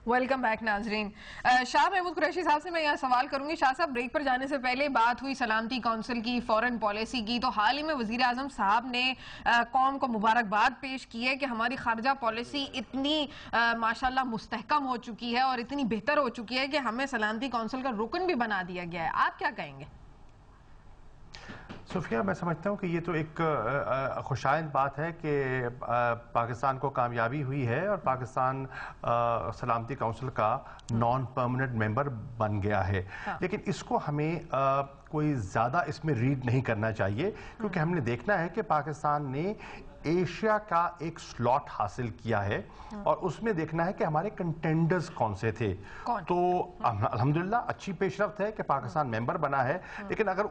Welcome back ناظرین. شاہ محمود قریشی صاحب سے میں یہاں سوال کروں گی. شاہ صاحب, بریک پر جانے سے پہلے بات ہوئی سلامتی کونسل کی, فورن پالیسی کی, تو حال ہی میں وزیر اعظم صاحب نے قوم کو مبارکباد پیش کی ہے کہ ہماری خارجہ پالیسی اتنی ماشاءاللہ مستحکم ہو چکی ہے اور اتنی بہتر ہو چکی ہے کہ ہمیں سلامتی کونسل کا رکن بھی بنا دیا گیا ہے. آپ کیا کہیں گے؟ صوفیہ, میں سمجھتا ہوں کہ یہ تو ایک خوشائند بات ہے کہ پاکستان کو کامیابی ہوئی ہے اور پاکستان سلامتی کونسل کا نان پرماننٹ ممبر بن گیا ہے. لیکن اس کو ہمیں کوئی زیادہ اس میں ریڈ نہیں کرنا چاہیے, کیونکہ ہم نے دیکھنا ہے کہ پاکستان نے ایشیا کا ایک سلاٹ حاصل کیا ہے اور اس میں دیکھنا ہے کہ ہمارے کنٹینڈرز کون سے تھے. تو الحمدللہ اچھی پیش رفت ہے کہ پاکستان ممبر بنا ہے, لیکن اگر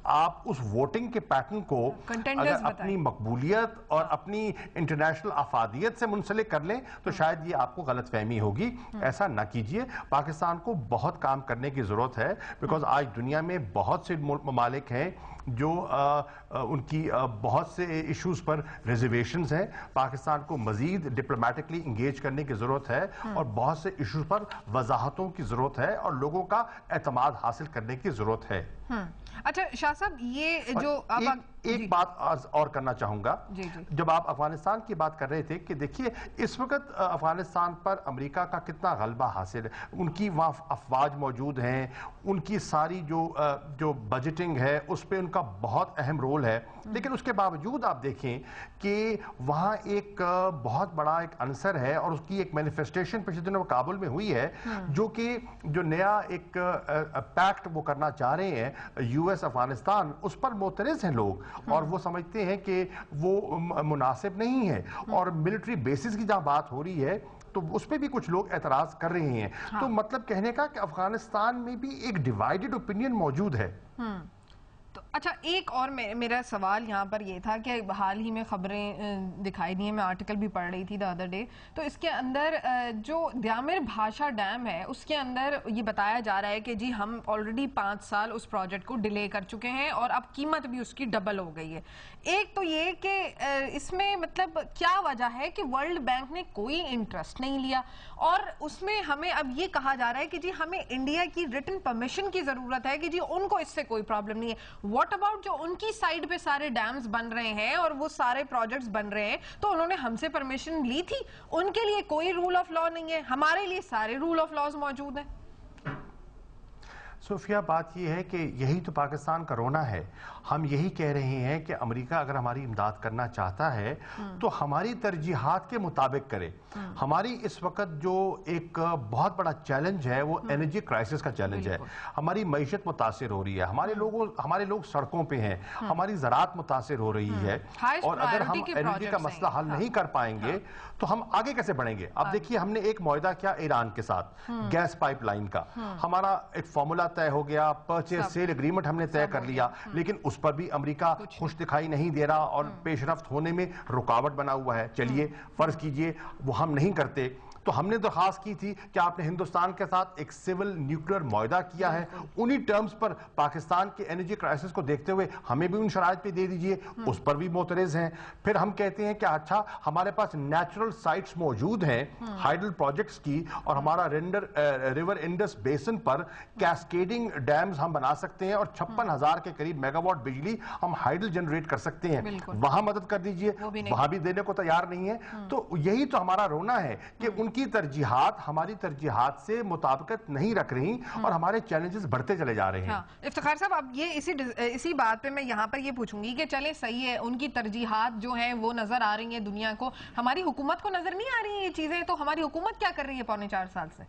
آپ اس ووٹنگ کے پیٹرن کو اگر اپنی مقبولیت اور اپنی انٹرنیشنل افادیت سے منسلک کر لیں تو شاید یہ آپ کو غلط فہمی ہوگی. ایسا نہ کیجئے. پاکستان کو بہت کام کرنے کی ضرورت ہے, بیکاز آج دنیا میں بہت سے ممالک ہیں جو ان کی بہت سے ایشوز پر ریزرویشنز ہیں. پاکستان کو مزید ڈپلومیٹکلی انگیج کرنے کی ضرورت ہے اور بہت سے ایشوز پر وضاحتوں کی ضرورت ہے اور لوگوں کا اعتماد حاصل کرنے کی ضرورت ہے. اچھا شاہ صاحب, یہ جو ایک بات اور کرنا چاہوں گا. جب آپ افغانستان کی بات کر رہے تھے کہ دیکھیے اس وقت افغانستان پر امریکہ کا کتنا غلبہ حاصل ہے. ان کی وہاں افواج موجود ہیں, ان کی ساری جو بجٹنگ ہے اس پہ ان کا بہت اہم رول ہے. لیکن اس کے باوجود آپ دیکھیں کہ وہاں ایک بہت بڑا ایک عنصر ہے اور اس کی ایک مینیفیسٹیشن پچھلے دنوں کابل میں ہوئی ہے, جو نیا ایک پیکٹ وہ کرنا چاہ رہے ہیں یو ایس افغانستان, اس پر معترض ہیں لوگ اور وہ سمجھتے ہیں کہ وہ مناسب نہیں ہے. اور ملٹری بیسز کی جہاں بات ہو رہی ہے تو اس پہ بھی کچھ لوگ اعتراض کر رہے ہیں. تو مطلب کہنے کا کہ افغانستان میں بھی ایک ڈیوائیڈڈ اوپینین موجود ہے. تو اچھا, ایک اور میرا سوال یہاں پر یہ تھا کہ حال ہی میں خبریں دکھائی دی ہیں, میں آرٹیکل بھی پڑھ رہی تھی the other day, تو اس کے اندر جو دیامر بھاشا ڈیم ہے اس کے اندر یہ بتایا جا رہا ہے کہ جی ہم آلریڈی 5 سال اس پروجیکٹ کو ڈیلے کر چکے ہیں اور اب قیمت بھی اس کی ڈبل ہو گئی ہے. ایک تو یہ کہ اس میں مطلب کیا وجہ ہے کہ ورلڈ بینک نے کوئی انٹرسٹ نہیں لیا, اور اس میں ہمیں اب یہ کہا جا رہا ہے کہ جی ہمیں انڈیا کی ریٹن پرمیشن کی ضرورت ہے کہ جی ان کو اس سے کوئی پرابلم نہیں ہے. واٹ اباؤٹ جو ان کی سائیڈ پہ سارے ڈیمز بن رہے ہیں اور وہ سارے پروجیکٹس بن رہے ہیں, تو انہوں نے ہم سے پرمیشن لی تھی, ان کے لیے کوئی رول آف لا نہیں ہے, ہمارے لیے سارے رول آف لاز موجود ہیں. صوفیہ, بات یہ ہے کہ یہی تو پاکستان کا رونا ہے. ہم یہی کہہ رہے ہیں کہ امریکہ اگر ہماری امداد کرنا چاہتا ہے تو ہماری ترجیحات کے مطابق کرے. ہماری اس وقت جو ایک بہت بڑا چیلنج ہے وہ انرجی کرائسس کا چیلنج ہے. ہماری معیشت متاثر ہو رہی ہے, ہمارے لوگ سڑکوں پہ ہیں, ہماری زراعت متاثر ہو رہی ہے, اور اگر ہم انرجی کا مسئلہ حل نہیں کر پائیں گے تو ہم آگے کیسے بڑھیں گے؟ اب دیکھیے ہم نے ایک معاہدہ کیا ایران کے ساتھ گیس پائپ لائن کا, ہمارا ایک فارمولا طے ہو گیا, پرچیز سیل ایگریمنٹ ہم نے طے کر لیا, لیکن اس پر بھی امریکہ خوش دکھائی نہیں دے رہا اور پیش رفت ہونے میں رکاوٹ بنا ہوا ہے. چلیے فرض کیجئے وہ ہم نہیں کرتے تو ہم نے درخواست کی تھی کہ آپ نے ہندوستان کے ساتھ ایک سول نیوکلیر معاہدہ کیا ہے, انہی ٹرمز پر پاکستان کے انرجی کرائسس کو دیکھتے ہوئے ہمیں بھی ان شرائط پہ دے دیجئے. اس پر بھی معترض ہیں. پھر ہم کہتے ہیں کہ اچھا ہمارے پاس نیچرل سائٹس موجود ہیں ہائیڈل پروجیکٹس کی, اور ہمارا ریور انڈس بیسن پر کیسکیڈنگ ڈیمز ہم بنا سکتے ہیں اور 56,000 کے قریب میگا واٹ بجلی ہم ہائیڈل جنریٹ کر سکتے ہیں, وہاں مدد کر دیجئے. وہاں بھی دینے کو تیار نہیں ہے. تو یہی تو ہمارا رونا ہے کہ ان کی ترجیحات ہماری ترجیحات سے مطابقت نہیں رکھ رہی اور ہمارے چیلنجز بڑھتے چلے جا رہے ہیں. افتخار صاحب, اب یہ اسی بات پہ میں یہاں پر یہ پوچھوں گی کہ چلیں صحیح ہے, ان کی ترجیحات جو ہیں وہ نظر آ رہی ہیں دنیا کو, ہماری حکومت کو نظر نہیں آ رہی ہیں یہ چیزیں, تو ہماری حکومت کیا کر رہی ہے 4.25 سال سے؟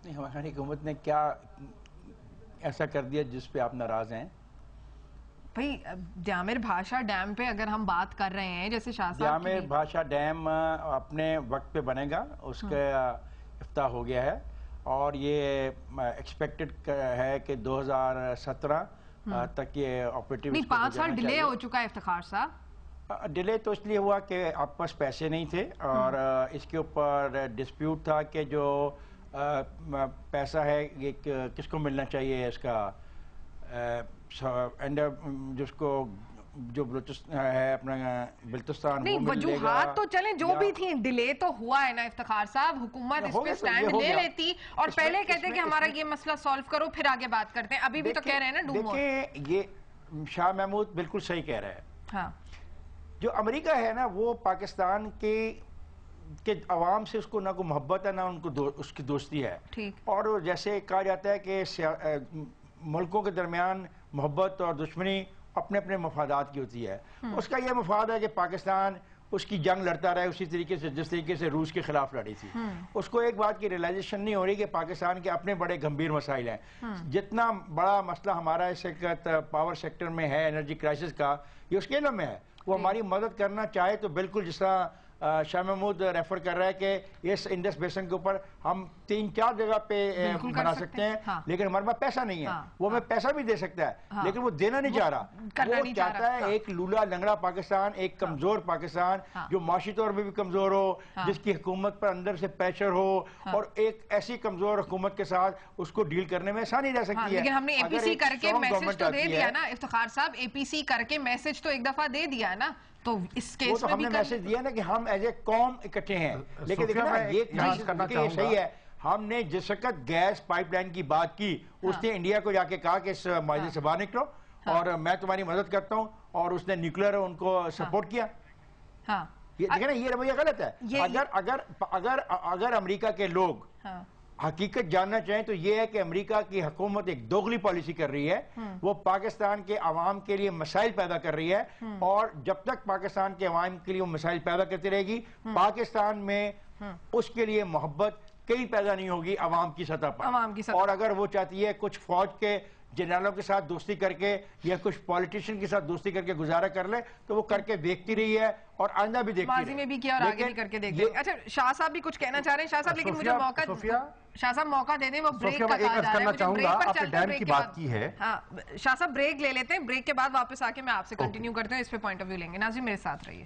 نہیں, ہماری حکومت نے کیا ایسا کر دیا جس پہ آپ ناراض ہیں؟ بھئی دیامر بھاشا ڈیم پہ اگر ہم بات کر رہے ہیں, جیسے شاہ صاحب دیامر بھاشا ڈیم اپنے وقت پہ بنے گا, اس کا افتتاح ہو گیا ہے اور یہ ایکسپیکٹڈ ہے کہ 2017 تک یہ آپریٹیو. نہیں, 5 سال ڈیلے ہو چکا ہے افتخار صاحب. ڈیلے تو اس لیے ہوا کہ آپ پاس پیسے نہیں تھے اور اس کے اوپر ڈسپیوٹ تھا کہ جو پیسہ ہے یہ کس کو ملنا چاہیے, اس کا جس کو جو ہے اپنا بلوچستان نہیں وجوہات تو چلیں جو بھی تھیں ڈیلے تو ہوا ہے نا افتخار صاحب حکومت اس پہ سٹینڈ لے لیتی اور پہلے کہتے کہ ہمارا یہ مسئلہ سولف کرو پھر آگے بات کرتے ہیں ابھی بھی تو کہہ رہے ہیں نا ڈومو دیکھیں یہ شاہ محمود بالکل صحیح کہہ رہا ہے ہاں جو امریکہ ہے نا وہ پاکستان کے عوام سے اس کو نہ کوئی محبت ہے نہ ان کو اس کی دوستی ہے اور جیسے کہا جاتا ہے کہ ملکوں کے درمیان محبت اور دشمنی اپنے اپنے مفادات کی ہوتی ہے اس کا یہ مفاد ہے کہ پاکستان اس کی جنگ لڑتا رہے اسی طریقے سے جس طریقے سے روس کے خلاف لڑی تھی اس کو ایک بات کی ریلائزیشن نہیں ہو رہی کہ پاکستان کے اپنے بڑے گمبھیر مسائل ہیں جتنا بڑا مسئلہ ہمارا اس وقت پاور سیکٹر میں ہے انرجی کرائسس کا یہ اس کے علم میں ہے وہ ہماری مدد کرنا چاہے تو بالکل جس طرح شاہ محمود ریفر کر رہا ہے کہ اس انڈس بیسن کے اوپر ہم 3-4 جگہ پہ بنا سکتے ہیں لیکن ہمارے پاس پیسہ نہیں ہے وہ ہمیں پیسہ بھی دے سکتا ہے لیکن وہ دینا نہیں چاہ رہا وہ چاہتا ہے ایک لولا لنگڑا پاکستان ایک کمزور پاکستان جو معاشی طور پہ بھی کمزور ہو جس کی حکومت پر اندر سے پریشر ہو اور ایک ایسی کمزور حکومت کے ساتھ اس کو ڈیل کرنے میں آسانی رہ سکتی ہے لیکن ہم نے اے پی سی کر کے میسج تو دے دیا نا افتخار صاحب اے پی سی کر کے میسج تو ایک دفعہ دے دیا نا تو اس کیس میں ہم نے میسج دیا نا کہ ہم ایز اے قوم اکٹھے ہیں لیکن یہ صحیح ہے ہم نے جس وقت گیس پائپ لائن کی بات کی اس نے انڈیا کو جا کے کہا کہ اس معاہدے سے باہر نکلو اور میں تمہاری مدد کرتا ہوں اور اس نے نیوکلیر ان کو سپورٹ کیا دیکھیں نا یہ رویہ غلط ہے اگر امریکہ کے لوگ حقیقت جاننا چاہیں تو یہ ہے کہ امریکہ کی حکومت ایک دوغلی پالیسی کر رہی ہے وہ پاکستان کے عوام کے لیے مسائل پیدا کر رہی ہے اور جب تک پاکستان کے عوام کے لیے وہ مسائل پیدا کرتی رہے گی پاکستان میں اس کے لیے محبت کہیں پیدا نہیں ہوگی عوام کی سطح پر اور اگر وہ چاہتی ہے کچھ فوج کے جنرلوں کے ساتھ دوستی کر کے یا کچھ پولیٹیشین کے ساتھ دوستی کر کے گزارا کر لے تو وہ کر کے دیکھتی رہی ہے اور آئندہ بھی دیکھتی ماضی میں بھی کیا اور آگے بھی کر کے دیکھ لیں اچھا شاہ صاحب بھی کچھ کہنا چاہ رہے ہیں شاہ صاحب لیکن مجھے موقع شاہ صاحب موقع دے دیں وہ بریک کا کہا جا رہا ہے مجھے بریک پر چلتے ہیں بریک کے بعد ہاں شاہ صاحب بریک لے لیتے ہیں بریک کے بعد واپس آ کے میں آپ سے کنٹینیو کرتے ہیں اس پہ پوائنٹ آف ویو لیں گے ناظرین میرے ساتھ رہیے